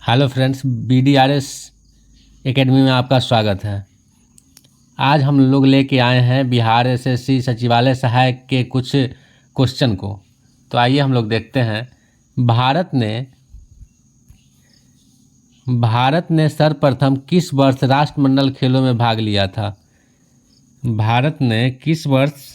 Hello friends, BDRS academy में आपका स्वागत है। आज हम लोग लेके आए हैं बिहार SSC सचिवालय सहायक के कुछ क्वेश्चन को। तो आइए हम लोग देखते हैं। भारत ने सर्वप्रथम किस वर्ष राष्ट्रमंडल खेलों में भाग लिया था? भारत ने किस वर्ष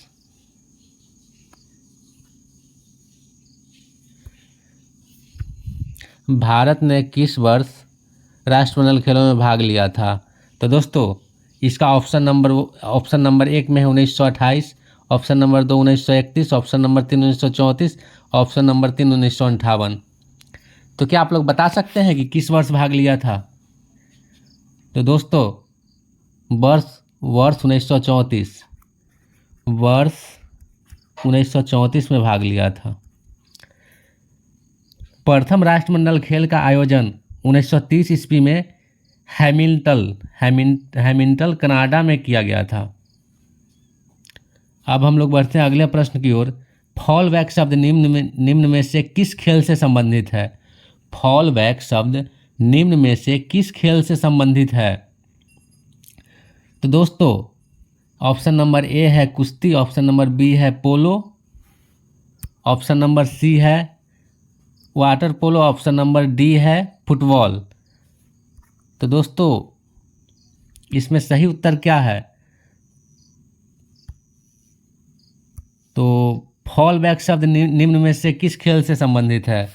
राष्ट्रमंडल खेलों में भाग लिया था? तो दोस्तों, इसका ऑप्शन नंबर 1 में है 1928, option number 2 1931, option number 3 1934, option number 3 1958। तो क्या आप लोग बता सकते हैं कि किस वर्ष भाग लिया था? तो दोस्तों, वर्ष 1934 में भाग लिया था। प्रथम राष्ट्रमंडल खेल का आयोजन 1930 ईस्वी में हैमिल्टन कनाडा में किया गया था। अब हम लोग बढ़ते हैं अगले प्रश्न की ओर। फॉल बैक शब्द निम्न में से किस खेल से संबंधित है? फॉल बैक शब्द निम्न में से किस खेल से संबंधित है? तो दोस्तों, ऑप्शन नंबर ए है कुश्ती, ऑप्शन नंबर बी है पोलो, ऑप्शन नंबर सी है water polo, option number D है फुटबॉल। तो दोस्तों, इसमें सही उत्तर क्या है? तो फॉल बैक शब्द निम्न में से किस खेल से संबंधित है?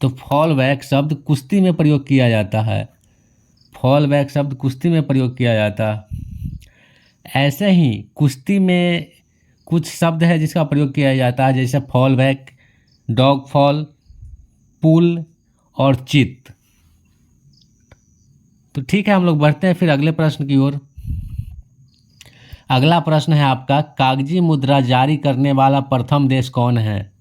तो फॉल बैक शब्द कुश्ती में प्रयोग किया जाता है। फॉल बैक शब्द कुश्ती में प्रयोग किया जाता है। ऐसे ही कुश्ती में कुछ शब्द है जिसका प्रयोग किया जाता है, जैसे फॉल बैक, डॉग फॉल, पुल और चित। तो ठीक है, हम लोग बढ़ते हैं फिर अगले प्रश्न की ओर। अगला प्रश्न है आपका, कागजी मुद्रा जारी करने वाला प्रथम देश कौन है?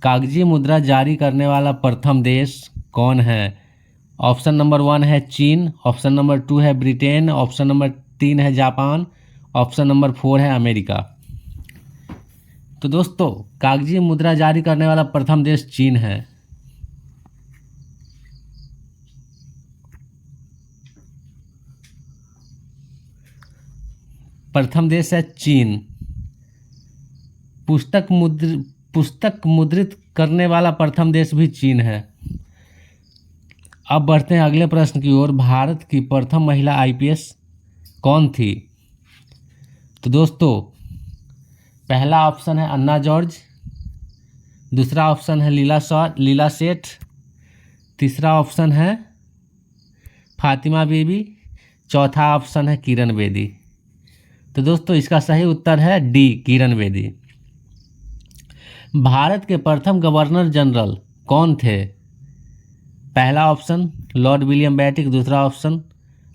कागजी मुद्रा जारी करने वाला प्रथम देश कौन है? ऑप्शन नंबर 1 है चीन, ऑप्शन नंबर 2 है ब्रिटेन, ऑप्शन नंबर 3 है जापान, ऑप्शन नंबर 4 है अमेरिका। तो दोस्तों, कागजी मुद्रा जारी करने वाला प्रथम देश चीन है। प्रथम देश है चीन। पुस्तक मुद्रित करने वाला प्रथम देश भी चीन है। अब बढ़ते हैं अगले प्रश्न की ओर। भारत की प्रथम महिला IPS कौन थी? तो दोस्तों, पहला ऑप्शन है अन्ना जॉर्ज, दूसरा ऑप्शन है लीला सेठ, तीसरा ऑप्शन है फातिमा बीबी, चौथा ऑप्शन है किरण बेदी। तो दोस्तों, इसका सही उत्तर है डी, किरण बेदी। भारत के प्रथम गवर्नर जनरल कौन थे? पहला ऑप्शन लॉर्ड विलियम बेंटिक, दूसरा ऑप्शन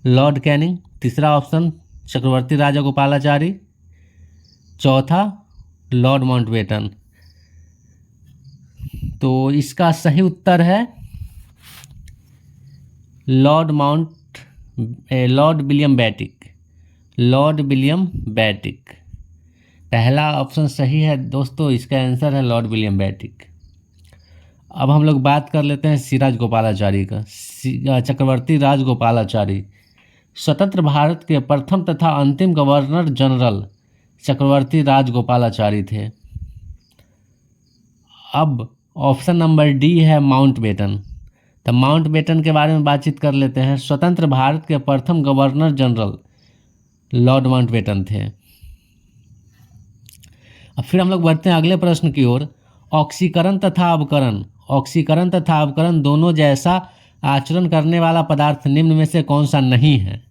लॉर्ड कैनिंग, तीसरा ऑप्शन चक्रवर्ती राजागोपालाचारी, चौथा लॉर्ड माउंटबेटन। तो इसका सही उत्तर है लॉर्ड विलियम बेंटिक। पहला ऑप्शन सही है दोस्तों, इसका आंसर है लॉर्ड विलियम बेंटिक। अब हम लोग बात कर लेते हैं सिराज गोपालाचारी का। चक्रवर्ती राजगोपालाचारी स्वतंत्र भारत के प्रथम तथा अंतिम गवर्नर जनरल चक्रवर्ती राजगोपालाचारी थे। अब ऑप्शन नंबर डी है माउंटबेटन। तो माउंटबेटन के बारे में बातचीत कर लेते हैं। स्वतंत्र भारत के प्रथम गवर्नर जनरल लॉर्ड माउंटबेटन थे। अब फिर हम लोग बढ़ते हैं अगले प्रश्न की ओर। ऑक्सीकरण तथा अवकरण दोनों जैसा आचरण करने वाला पदार्थ निम्न में से कौन सा नहीं है?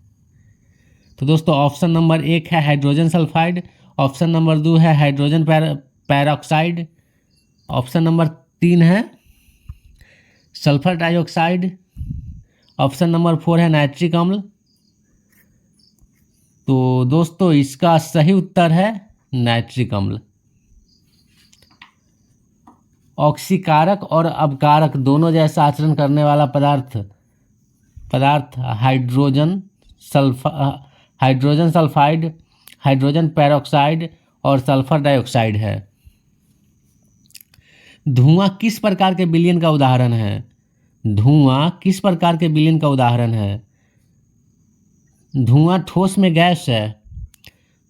तो दोस्तों, ऑप्शन नंबर 1 है हाइड्रोजन सल्फाइड, ऑप्शन नंबर 2 है हाइड्रोजन पैरोक्साइड, ऑप्शन नंबर 3 है सल्फर डाइऑक्साइड, ऑप्शन नंबर 4 है नाइट्रिक अम्ल। तो दोस्तों, इसका सही उत्तर है नाइट्रिक अम्ल। ऑक्सीकारक और अवकारक दोनों जैसा आचरण करने वाला पदार्थ हाइड्रोजन सल्फाइड, हाइड्रोजन पैरोक्साइड और सल्फर डाइऑक्साइड है। धुआं किस प्रकार के विलयन का उदाहरण है? धुआं किस प्रकार के विलयन का उदाहरण है? धुआं ठोस में गैस है,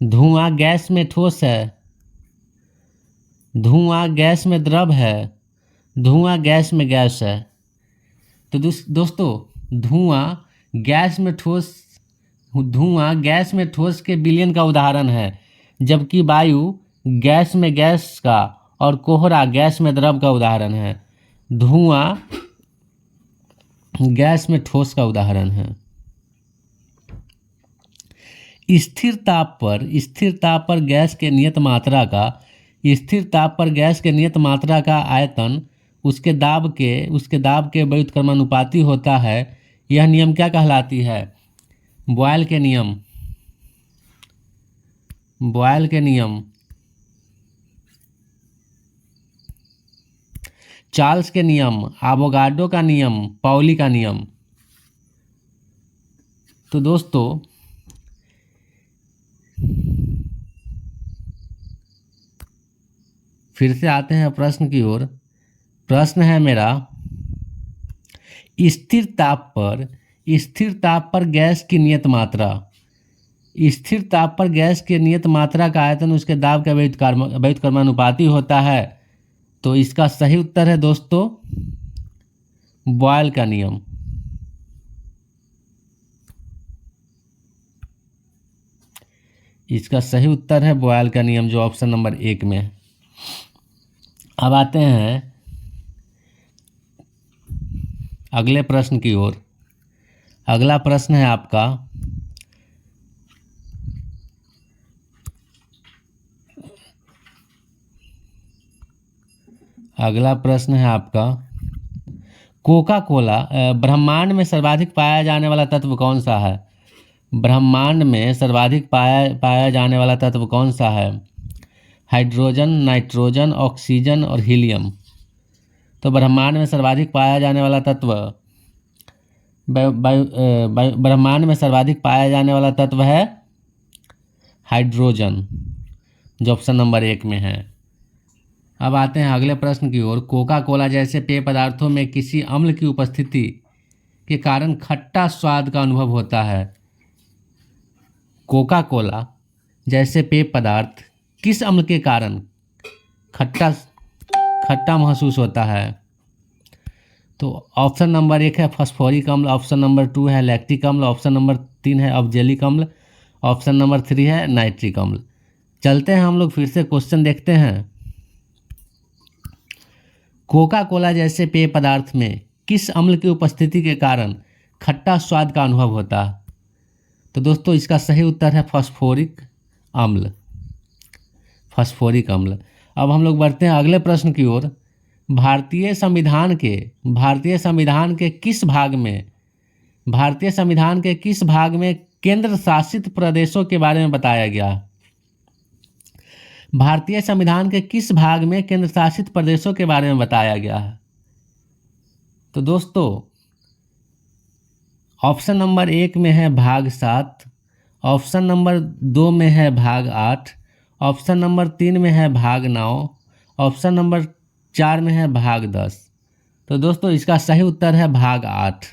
धुआं गैस में ठोस है, धुआं गैस में द्रव है, धुआं गैस में गैस है। तो दोस्तों धुआं गैस में ठोस के विलयन का उदाहरण है, जबकि वायु गैस में गैस का और कोहरा गैस में द्रव का उदाहरण है। धुआं गैस में ठोस का उदाहरण है। स्थिर ताप पर गैस के नियत मात्रा का आयतन उसके दाब के व्युत्क्रमानुपाती होता है। यह नियम क्या कहलाती है? बॉयल के नियम, चार्ल्स के नियम, एवोगाड्रो का नियम, पाउली का नियम। तो दोस्तों फिर से आते हैं प्रश्न की ओर। प्रश्न है मेरा, स्थिर ताप पर गैस की नियत मात्रा का आयतन उसके दाब के व्युत्क्रमानुपाती होता है। तो इसका सही उत्तर है दोस्तों बॉयल का नियम। इसका सही उत्तर है बॉयल का नियम, जो ऑप्शन नंबर 1 में है। अब आते हैं अगले प्रश्न की ओर। अगला प्रश्न है आपका, कोका कोला ब्रह्मांड में सर्वाधिक पाया जाने वाला तत्व कौन सा है? ब्रह्मांड में सर्वाधिक पाया जाने वाला तत्व कौन सा है? हाइड्रोजन, नाइट्रोजन, ऑक्सीजन और हीलियम। तो ब्रह्मांड में सर्वाधिक पाया जाने वाला तत्व है हाइड्रोजन, जो ऑप्शन नंबर 1 में है। अब आते हैं अगले प्रश्न की ओर। कोका कोला जैसे पेय पदार्थों में किसी अम्ल की उपस्थिति के कारण खट्टा स्वाद का अनुभव होता है। कोका कोला जैसे पेय पदार्थ किस अम्ल के कारण खट्टा महसूस होता है? तो ऑप्शन नंबर 1 है फास्फोरिक अम्ल, ऑप्शन नंबर 2 है लैक्टिक अम्ल, ऑप्शन नंबर 3 है ऑक्जेलिक अम्ल, ऑप्शन नंबर 3 है नाइट्रिक अम्ल। चलते हैं हम लोग फिर से क्वेश्चन देखते हैं। कोका कोला जैसे पेय पदार्थ में किस अम्ल की उपस्थिति के कारण खट्टा स्वाद का अनुभव होता है? तो दोस्तों इसका सही उत्तर है फास्फोरिक अम्ल। अब हम लोग बढ़ते हैं अगले प्रश्न की ओर। भारतीय संविधान के किस भाग में केंद्र शासित प्रदेशों के बारे में बताया गया? भारतीय संविधान के किस भाग में केंद्र शासित प्रदेशों के बारे में बताया गया है? तो दोस्तों ऑप्शन नंबर 1 में है भाग 7, ऑप्शन नंबर 2 में है भाग 8, ऑप्शन नंबर 3 में है भाग 9, ऑप्शन नंबर 4 में है भाग 10। तो दोस्तों इसका सही उत्तर है भाग 8।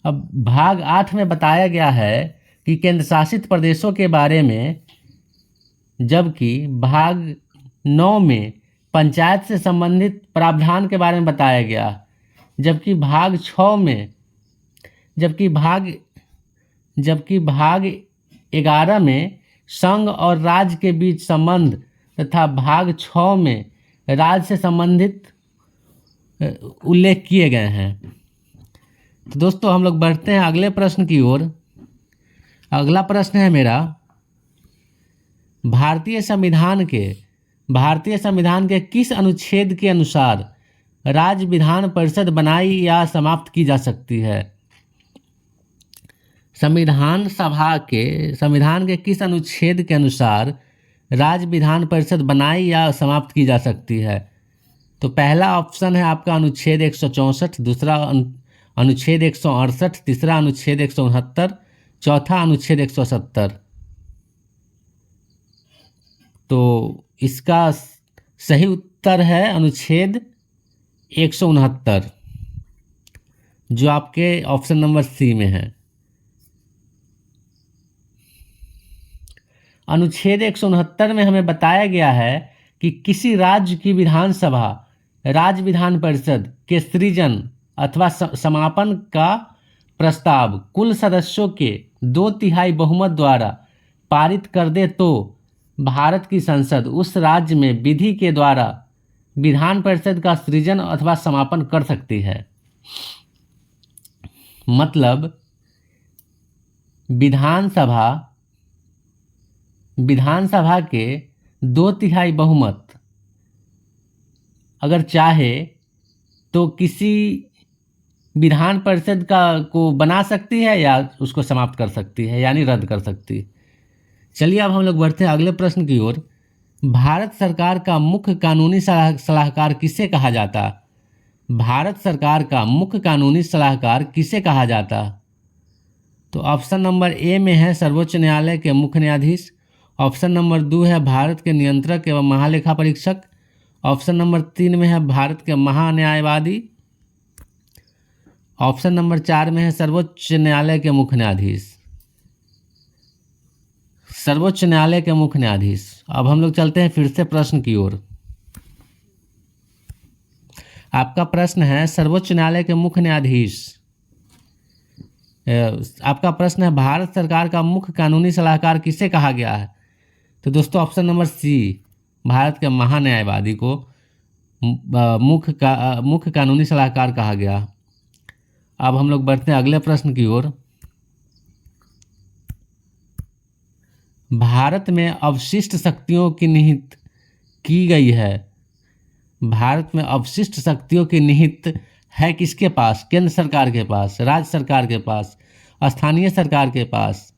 अब भाग 8 में बताया गया है कि केंद्र शासित प्रदेशों के बारे में, जबकि भाग 9 में पंचायत से संबंधित प्रावधान के बारे में बताया गया, जबकि भाग 11 में संघ और राज्य के बीच संबंध तथा भाग 6 में राज्य से संबंधित उल्लेख किए गए हैं। तो दोस्तों हम लोग बढ़ते हैं अगले प्रश्न की ओर। अगला प्रश्न है मेरा, भारतीय संविधान के किस अनुच्छेद के अनुसार राज्य विधान परिषद बनाई या समाप्त की जा सकती है? संविधान के किस अनुच्छेद के अनुसार राज्य विधान परिषद बनाई या समाप्त की जा सकती है? तो पहला ऑप्शन है आपका अनुच्छेद 164, दूसरा अनुच्छेद 168, तीसरा अनुच्छेद 169, चौथा अनुच्छेद 170। तो इसका सही उत्तर है अनुच्छेद 169, जो आपके ऑप्शन नंबर सी में है। अनुच्छेद 169 में हमें बताया गया है कि किसी राज्य की विधानसभा राज्य विधान परिषद के सृजन अथवा समापन का प्रस्ताव कुल सदस्यों के 2/3 बहुमत द्वारा पारित कर दे तो भारत की संसद उस राज्य में विधि के द्वारा विधान परिषद का सृजन अथवा समापन कर सकती है। मतलब विधानसभा के 2/3 बहुमत अगर चाहे तो किसी विधान परिषद को बना सकती है या उसको समाप्त कर सकती है, यानी रद्द कर सकती है। चलिए अब हम लोग बढ़ते हैं अगले प्रश्न की ओर। भारत सरकार का मुख्य कानूनी सलाहकार किसे कहा जाता? भारत सरकार का मुख्य कानूनी सलाहकार किसे कहा जाता? तो ऑप्शन नंबर ए में है सर्वोच्च न्यायालय के मुख्य न्यायाधीश। ऑप्शन नंबर 2 है भारत के नियंत्रक एवं महालेखा परीक्षक। ऑप्शन नंबर 3 में है भारत के महान्यायवादी। ऑप्शन नंबर 4 में है सर्वोच्च न्यायालय के मुख्य न्यायाधीश। सर्वोच्च न्यायालय के मुख्य न्यायाधीश। अब हम लोग चलते हैं फिर से प्रश्न की ओर। आपका प्रश्न है सर्वोच्च न्यायालय के मुख्य न्यायाधीश। आपका प्रश्न है भारत सरकार का मुख्य कानूनी सलाहकार किसे कहा गया है? तो दोस्तों ऑप्शन नंबर सी, भारत के महान्यायवादी को मुख्य कानूनी सलाहकार कहा गया। अब हम लोग बढ़ते हैं अगले प्रश्न की ओर। भारत में अवशिष्ट शक्तियों की निहित की गई है। भारत में अवशिष्ट शक्तियों की निहित है किसके पास? केंद्र सरकार के पास, राज्य सरकार के पास, स्थानीय सरकार के पास,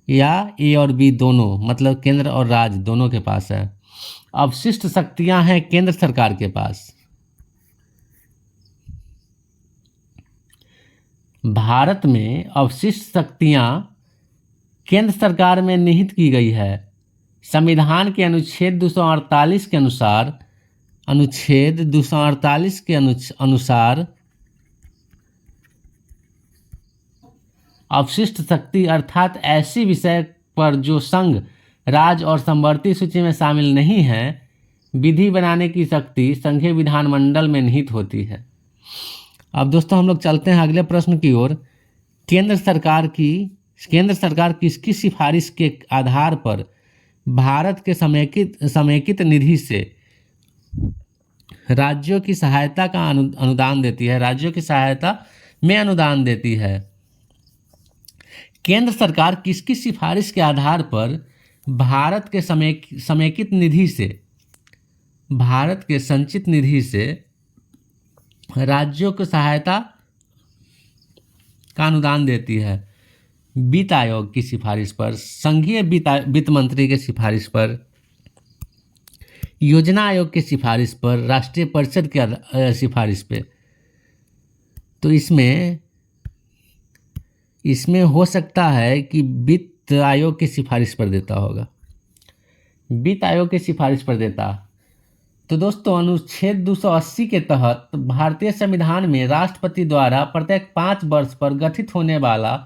या ए और बी दोनों, मतलब केंद्र और राज्य दोनों के पास है। अवशिष्ट शक्तियां हैं केंद्र सरकार के पास। भारत में अवशिष्ट शक्तियां केंद्र सरकार में निहित की गई है। संविधान के अनुच्छेद 248 के अनुसार अवशिष्ट शक्ति अर्थात ऐसी विषय पर जो संघ, राज्य और समवर्ती सूची में शामिल नहीं है, विधि बनाने की शक्ति संघीय विधानमंडल में निहित होती है। अब दोस्तों हम लोग चलते हैं अगले प्रश्न की ओर। केंद्र सरकार किसकी सिफारिश के आधार पर भारत के समेकित निधि से राज्यों की सहायता का अनुदान देती है? राज्यों की सहायता में अनुदान देती है। केंद्र सरकार किसकी सिफारिश के आधार पर भारत के समेकित निधि से, भारत के संचित निधि से राज्यों को सहायता का अनुदान देती है? वित्त आयोग की सिफारिश पर, संघीय वित्त मंत्री के सिफारिश पर, योजना आयोग की सिफारिश पर, राष्ट्रीय परिषद की सिफारिश पे? तो इसमें हो सकता है कि वित्त आयोग की सिफारिश पर देता होगा, वित्त आयोग की सिफारिश पर देता। तो दोस्तों अनुच्छेद 280 के तहत भारतीय संविधान में राष्ट्रपति द्वारा प्रत्येक 5 वर्ष पर गठित होने वाला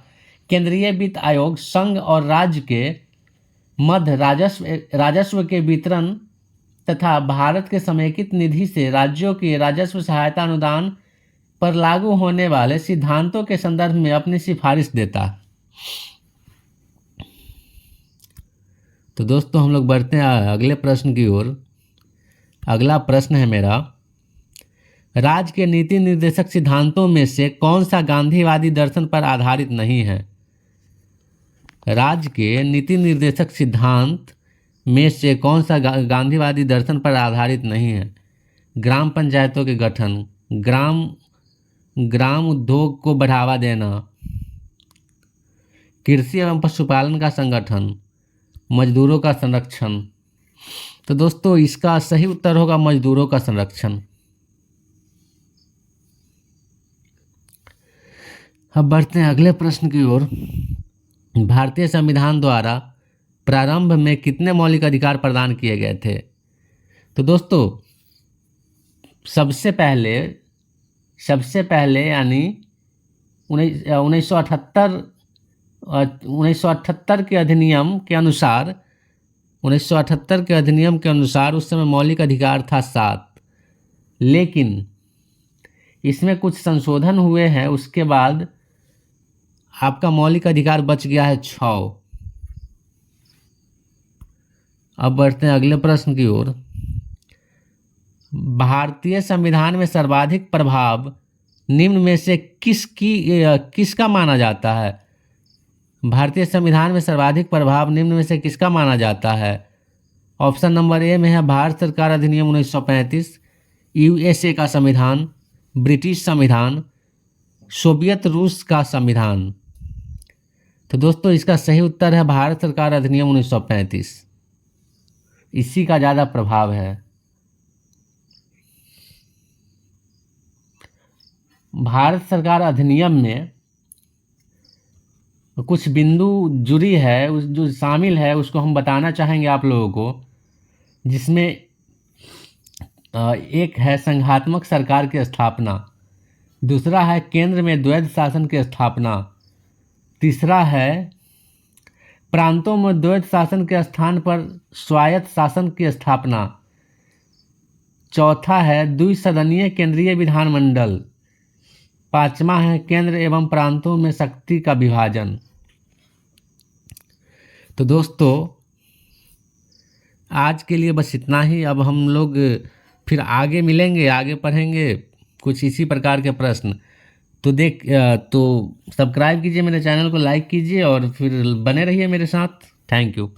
केंद्रीय वित्त आयोग संघ और राज्य के मध्य राजस्व के वितरण तथा भारत के समेकित निधि से राज्यों के राजस्व सहायता अनुदान पर लागू होने वाले सिद्धांतों के संदर्भ में अपनी सिफारिश देता। तो दोस्तों हम लोग बढ़ते हैं अगले प्रश्न की ओर। अगला प्रश्न है मेरा, राज्य के नीति निर्देशक सिद्धांतों में से कौन सा गांधीवादी दर्शन पर आधारित नहीं है? राज्य के नीति निर्देशक सिद्धांत में से कौन सा गांधीवादी दर्शन पर आधारित नहीं है? ग्राम पंचायतों के गठन, ग्राम उद्योग को बढ़ावा देना, कृषि एवं पशुपालन का संगठन, मजदूरों का संरक्षण। तो दोस्तों इसका सही उत्तर होगा मजदूरों का संरक्षण। अब बढ़ते हैं अगले प्रश्न की ओर। भारतीय संविधान द्वारा प्रारंभ में कितने मौलिक अधिकार प्रदान किए गए थे? तो दोस्तों सबसे पहले यानी 1978 के अधिनियम के अनुसार 1978 के अधिनियम के अनुसार उस समय मौलिक अधिकार था 7, लेकिन इसमें कुछ संशोधन हुए हैं, उसके बाद आपका मौलिक अधिकार बच गया है 6। अब बढ़ते हैं अगले प्रश्न की ओर। भारतीय संविधान में सर्वाधिक प्रभाव निम्न में से किसका माना जाता है? भारतीय संविधान में सर्वाधिक प्रभाव निम्न में से किसका माना जाता है? ऑप्शन नंबर ए में है भारत सरकार अधिनियम 1935, यूएसए का संविधान, ब्रिटिश संविधान, सोवियत रूस का संविधान। तो दोस्तों इसका सही उत्तर है भारत सरकार अधिनियम 1935। इसी का ज़्यादा प्रभाव है। भारत सरकार अधिनियम में कुछ बिंदु जुड़ी है, उस जो शामिल है उसको हम बताना चाहेंगे आप लोगों को, जिसमें एक है संघात्मक सरकार की स्थापना, दूसरा है केंद्र में द्वैध शासन की स्थापना, तीसरा है प्रांतों में द्वैध शासन के स्थान पर स्वायत्त शासन की स्थापना, चौथा है द्विसदनीय केंद्रीय विधानमंडल, पांचवा है केंद्र एवं प्रांतों में शक्ति का विभाजन। तो दोस्तों आज के लिए बस इतना ही। अब हम लोग फिर आगे मिलेंगे, आगे पढ़ेंगे कुछ इसी प्रकार के प्रश्न। तो सब्सक्राइब कीजिए मेरे चैनल को, लाइक कीजिए और फिर बने रहिए मेरे साथ। Thank you.